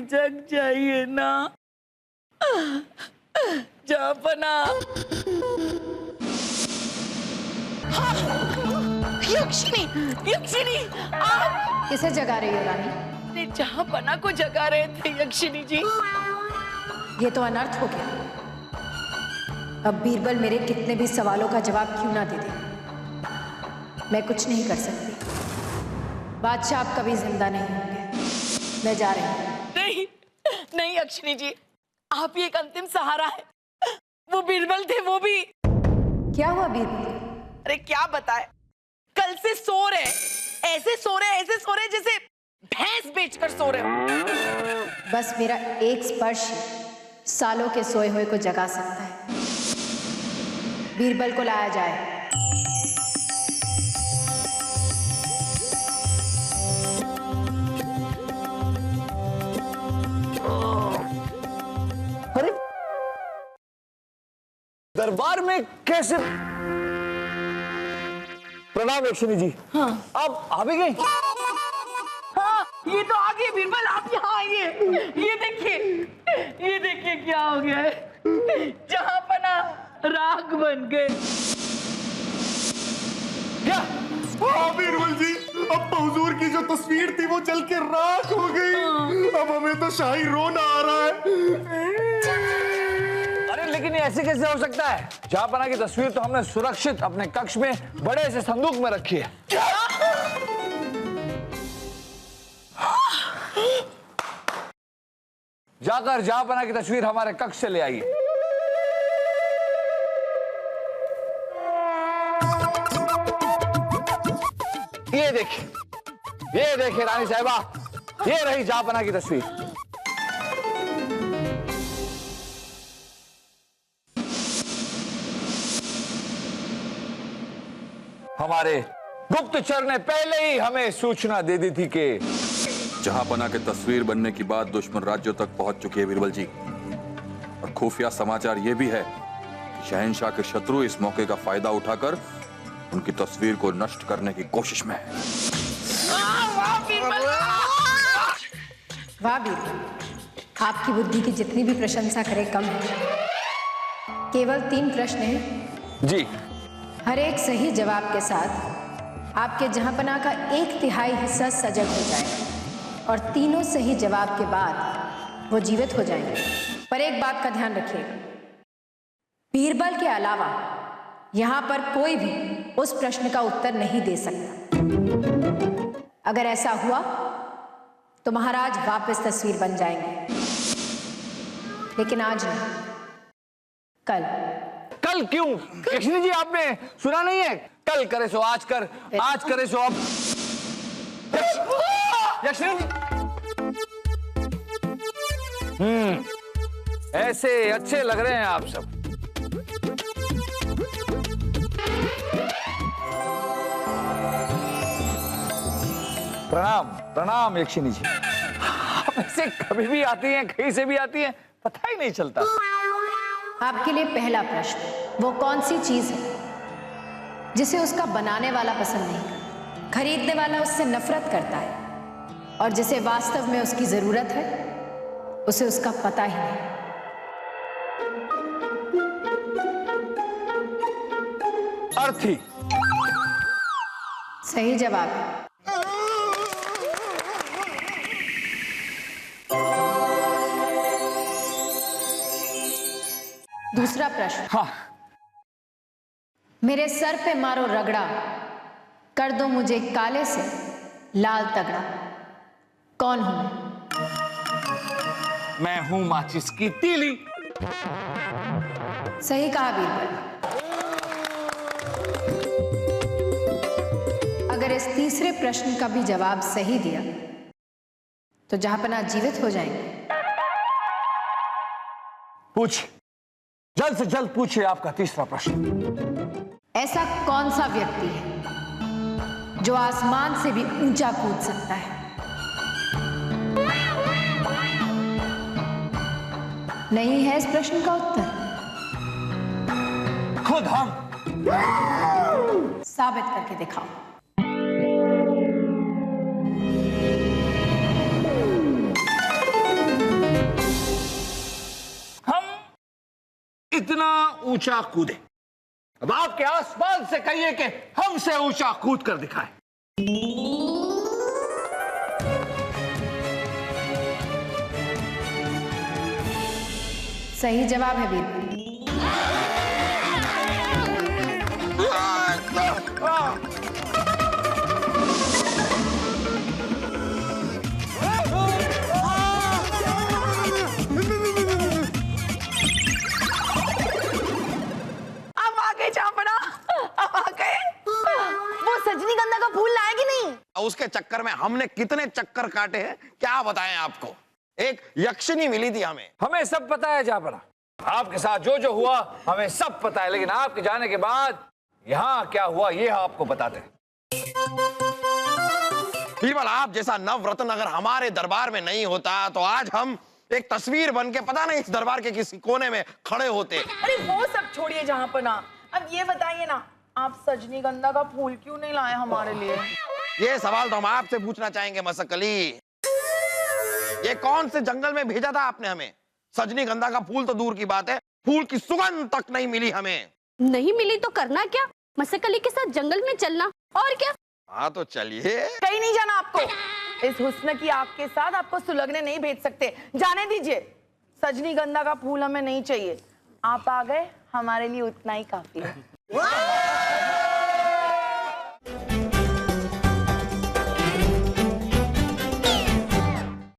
जग जाइए ना जहाँपना। हाँ, यक्षिनी, यक्षिनी आप किसे जगा रही हो रानी? जहाँपना को जगा रहे थे यक्षिनी जी। ये तो अनर्थ हो गया। अब बीरबल मेरे कितने भी सवालों का जवाब क्यों ना दे दे, मैं कुछ नहीं कर सकती। बादशाह आप कभी जिंदा नहीं होंगे। मैं जा रही हूँ। नहीं नहीं यक्षिनी जी, आप ही एक अंतिम सहारा है। वो बीरबल थे, वो भी। क्या हुआ बीरबल? अरे क्या बताए, कल से सो रहे, ऐसे सो रहे जैसे भैंस बेचकर सो रहे हो। बस मेरा एक स्पर्श सालों के सोए हुए को जगा सकता है। बीरबल को लाया जाए। अरे दरबार में कैसे? प्रणाम यक्षिनी जी। हाँ आप आ भी गई? हाँ, ये तो आ गए बीरबल, आप यहाँ आइए। ये देखिए क्या हो गया है। जहाँपना राख बन गए। क्या? हाँ बीरबल जी, अब हुजूर की जो तस्वीर थी वो जल के राख हो गई। अब हमें तो शाही रोना आ रहा है। अरे लेकिन ये ऐसे कैसे हो सकता है? जहाँपना की तस्वीर तो हमने सुरक्षित अपने कक्ष में बड़े से संदूक में रखी है। जाकर जहाँपना की तस्वीर हमारे कक्ष से ले आइए। ये देखिए रानी साहिबा, ये रही जहाँपना की तस्वीर। हमारे गुप्तचर ने पहले ही हमें सूचना दे दी थी कि जहाँपना के तस्वीर बनने की बात दुश्मन राज्यों तक पहुंच चुकी है बीरबल जी। और खुफिया समाचार यह भी है कि शहंशाह के शत्रु इस मौके का फायदा उठाकर उनकी तस्वीर को नष्ट करने की कोशिश में है। वाह बीरबल, आपकी बुद्धि की जितनी भी प्रशंसा करे कम है। केवल 3 प्रश्न हैं जी। हर एक सही जवाब के साथ आपके जहाँपना का 1/3 हिस्सा सजग हो जाएगा और तीनों सही जवाब के बाद वो जीवित हो जाएंगे। पर एक बात का ध्यान रखिएगा, बीरबल के अलावा यहां पर कोई भी उस प्रश्न का उत्तर नहीं दे सकता। अगर ऐसा हुआ तो महाराज वापस तस्वीर बन जाएंगे, लेकिन आज नहीं, कल क्यों? यक्षिनी जी आपने सुना नहीं है? कल करे सो आज कर, आज करे सो अब। यक्षिनी जी, ऐसे अच्छे लग रहे हैं आप सब। प्रणाम प्रणाम यक्षिनी जी। आप ऐसे कभी भी आती हैं, कहीं से भी आती हैं, पता ही नहीं चलता। आपके लिए पहला प्रश्न, वो कौन सी चीज है जिसे उसका बनाने वाला पसंद नहीं करता, खरीदने वाला उससे नफरत करता है, और जिसे वास्तव में उसकी जरूरत है उसे उसका पता ही नहीं? अर्थी। सही जवाब है। दूसरा प्रश्न। हाँ। मेरे सर पे मारो रगड़ा, कर दो मुझे काले से लाल तगड़ा, कौन हूं मैं हूं माचिस की तीली। सही कहा बीरबल। अगर इस तीसरे प्रश्न का भी जवाब सही दिया तो जहाँपना जीवित हो जाएंगे। पूछ, जल्द से जल्द पूछिए आपका तीसरा प्रश्न। ऐसा कौन सा व्यक्ति है जो आसमान से भी ऊंचा कूद सकता है? नहीं है इस प्रश्न का उत्तर? खुद हम। साबित करके दिखाओ। इतना ऊंचा कूदे। अब आपके आसपास से कहिए कि हमसे ऊंचा कूद कर दिखाए। सही जवाब है बीरबल। अब आ गए चापड़ा, अब आ गए। वो सजनीगंधा का फूल लाए कि नहीं? उसके चक्कर में हमने कितने चक्कर काटे हैं क्या बताएं आपको। एक यक्षिणी मिली थी हमें सब पता है जापना, आपके साथ जो जो हुआ हमें सब पता है, लेकिन आपके जाने के बाद यहाँ क्या हुआ ये आपको बताते हैं। बीरबल, आप जैसा नवरत्न अगर हमारे दरबार में नहीं होता तो आज हम एक तस्वीर बन के पता नहीं इस दरबार के किसी कोने में खड़े होते। अरे वो सब छोड़िए जहाँपना, अब ये बताइए ना, आप सजनीगंधा का फूल क्यों नहीं लाए हमारे लिए? ये सवाल तो हम आपसे पूछना चाहेंगे मसकली। ये कौन से जंगल में भेजा था आपने हमें? सजनीगंधा का फूल तो दूर की बात है, फूल की सुगंध तक नहीं मिली हमें। नहीं मिली तो करना क्या? मसकली के साथ जंगल में चलना, और क्या। हाँ तो चलिए। कहीं नहीं जाना आपको। इस हुस्न की आग के साथ आपको सुलगने नहीं भेज सकते, जाने दीजिए। सजनीगंधा का फूल हमें नहीं चाहिए, आप आ गए हमारे लिए उतना ही काफी है।